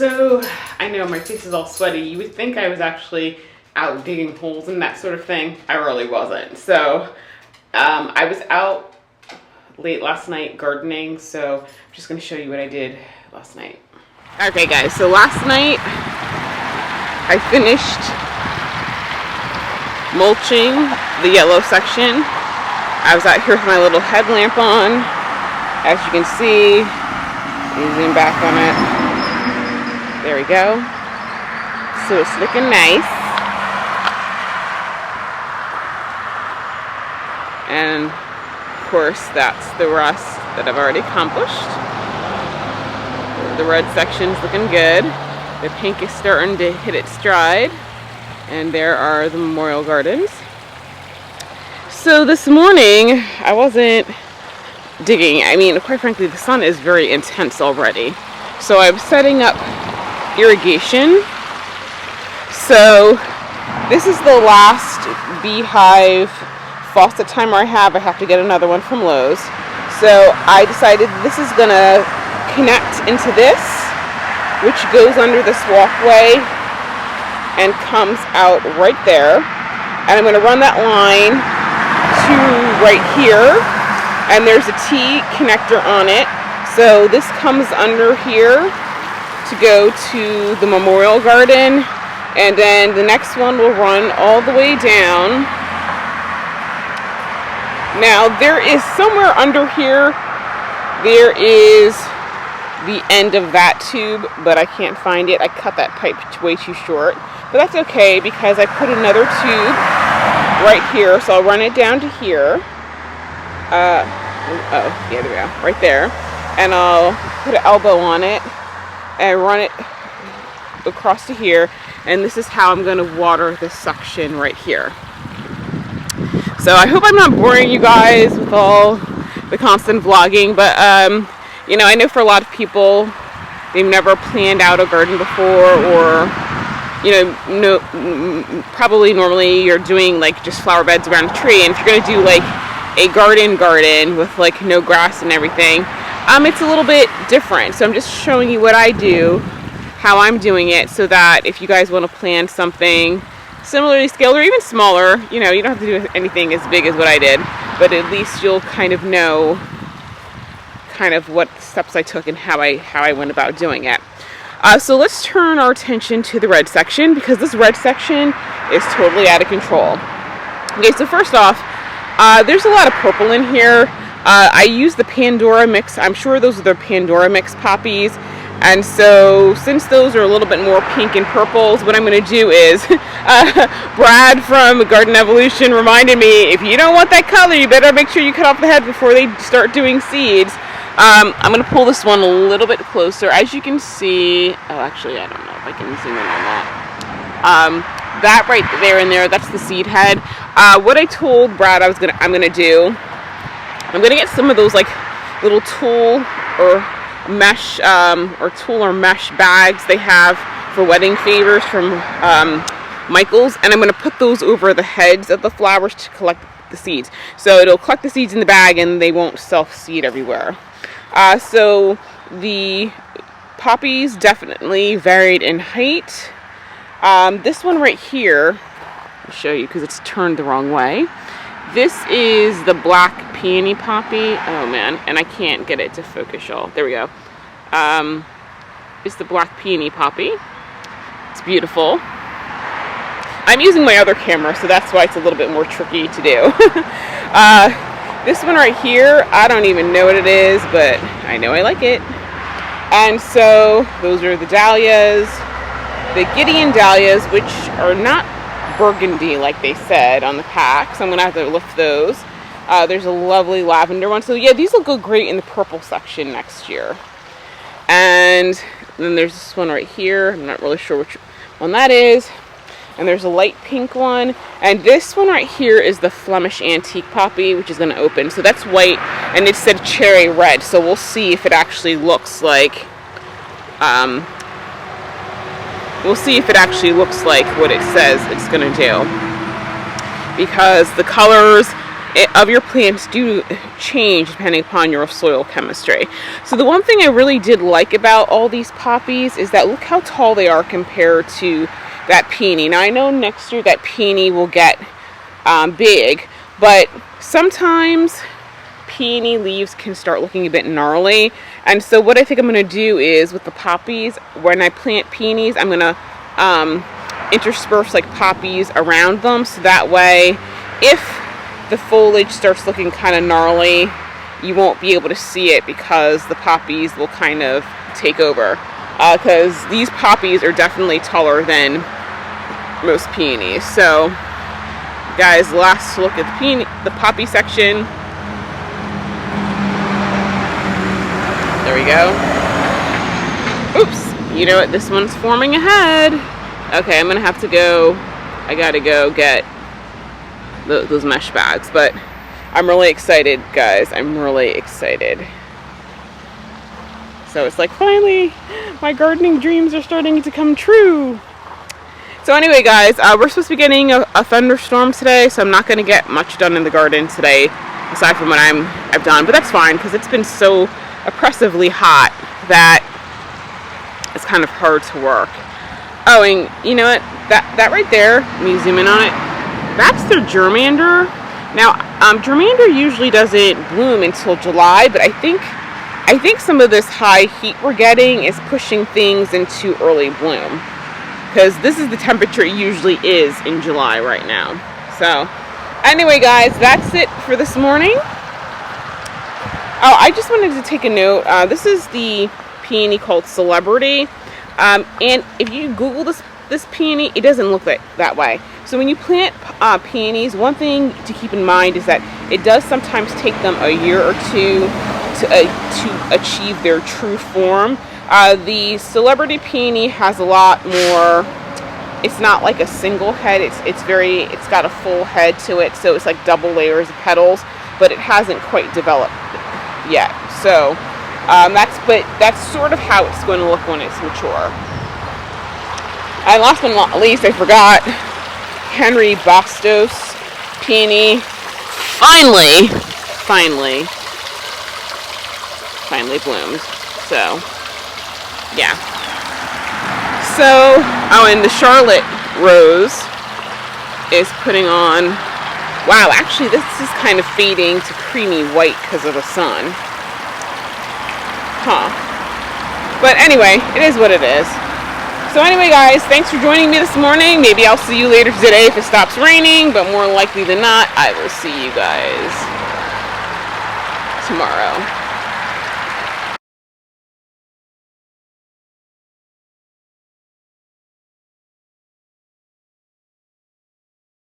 So, I know my face is all sweaty. You would think I was actually out digging holes and that sort of thing. I really wasn't. So, I was out late last night gardening, so I'm just going to show you what I did last night. Okay guys, so last night I finished mulching the yellow section. I was out here with my little headlamp on. As you can see, let me zoom back on it. There we go. So it's looking nice. And of course, that's the rest that I've already accomplished. The red section's looking good. The pink is starting to hit its stride. And there are the memorial gardens. So this morning, I wasn't digging. I mean, quite frankly, the sun is very intense already. So I'm setting up irrigation. So this is the last beehive faucet timer I have. I have to get another one from Lowe's. So I decided this is gonna connect into this, which goes under this walkway and comes out right there. And I'm gonna run that line to right here, and there's a T connector on it. So this comes under here to go to the memorial garden, and then the next one will run all the way down. Now there is somewhere under here, there is the end of that tube, but I can't find it. I cut that pipe way too short, but that's okay because I put another tube right here, so I'll run it down to here. Oh yeah, there we go, right there, and I'll put an elbow on it and run it across to here, and this is how I'm going to water this section right here. So I hope I'm not boring you guys with all the constant vlogging, but you know, I know for a lot of people, they've never planned out a garden before, or you know, probably normally you're doing like just flower beds around a tree, and if you're going to do like a garden with like no grass and everything, it's a little bit different. So I'm just showing you what I do, how I'm doing it, so that if you guys want to plan something similarly scaled or even smaller, you know, you don't have to do anything as big as what I did, but at least you'll kind of know kind of what steps I took and how I went about doing it. So let's turn our attention to the red section, because this red section is totally out of control. Okay, so first off, there's a lot of purple in here. I use the Pandora mix. I'm sure those are the Pandora mix poppies. And so since those are a little bit more pink and purples, what I'm going to do is, Brad from Garden Evolution reminded me, if you don't want that color, you better make sure you cut off the head before they start doing seeds. I'm going to pull this one a little bit closer. As you can see, oh, actually, I don't know if I can zoom in on that. That right there and there, that's the seed head. What I told Brad I'm gonna do, I'm gonna get some of those like little tool or mesh bags they have for wedding favors from Michael's, and I'm gonna put those over the heads of the flowers to collect the seeds. So it'll collect the seeds in the bag, and they won't self-seed everywhere. So the poppies definitely varied in height. This one right here, I'll show you because it's turned the wrong way. This is the black peony poppy. Oh man, and I can't get it to focus, y'all. There we go. It's the black peony poppy. It's beautiful. I'm using my other camera, so that's why it's a little bit more tricky to do. This one right here, I don't even know what it is, but I know I like it. And so those are the dahlias. The Gideon dahlias, which are not burgundy like they said on the pack, so I'm gonna have to lift those. There's a lovely lavender one. So yeah, these will go great in the purple section next year. And then there's this one right here. I'm not really sure which one that is. And there's a light pink one. And this one right here is the Flemish antique poppy, which is gonna open. So that's white, and it said cherry red. So we'll see if it actually looks like what it says it's gonna do, because the colors of your plants do change depending upon your soil chemistry. So the one thing I really did like about all these poppies is that look how tall they are compared to that peony. Now I know next year that peony will get big, but sometimes peony leaves can start looking a bit gnarly. And so what I think I'm going to do is with the poppies, when I plant peonies, I'm going to intersperse like poppies around them, so that way if the foliage starts looking kind of gnarly, you won't be able to see it because the poppies will kind of take over. Because these poppies are definitely taller than most peonies. So, guys, last look at the poppy section. There we go. Oops, you know what? This one's forming a head. Okay, I'm gonna have to go. I gotta go get those mesh bags, but I'm really excited, guys. I'm really excited. So it's like, finally, my gardening dreams are starting to come true. So anyway, guys, we're supposed to be getting a thunderstorm today, so I'm not going to get much done in the garden today, aside from what I've done. But that's fine, because it's been so oppressively hot that it's kind of hard to work. Oh, and you know what? That right there, let me zoom in on it. That's their germander. Now, germander usually doesn't bloom until July, but I think some of this high heat we're getting is pushing things into early bloom, because this is the temperature it usually is in July right now. So, anyway, guys, that's it for this morning. Oh, I just wanted to take a note. This is the peony called Celebrity. And if you Google this peony, it doesn't look that way. So when you plant peonies, one thing to keep in mind is that it does sometimes take them a year or two to achieve their true form. The Celebrity peony has a lot more. It's not like a single head. It's got a full head to it, so it's like double layers of petals, but it hasn't quite developed yet. So that's sort of how it's going to look when it's mature. And last but not least, I forgot, Henry Boxtos peony finally bloomed. So, yeah. So, oh, and the Charlotte Rose is putting on, wow, actually this is kind of fading to creamy white because of the sun. Huh. But anyway, it is what it is. So anyway, guys, thanks for joining me this morning. Maybe I'll see you later today if it stops raining, but more likely than not, I will see you guys tomorrow.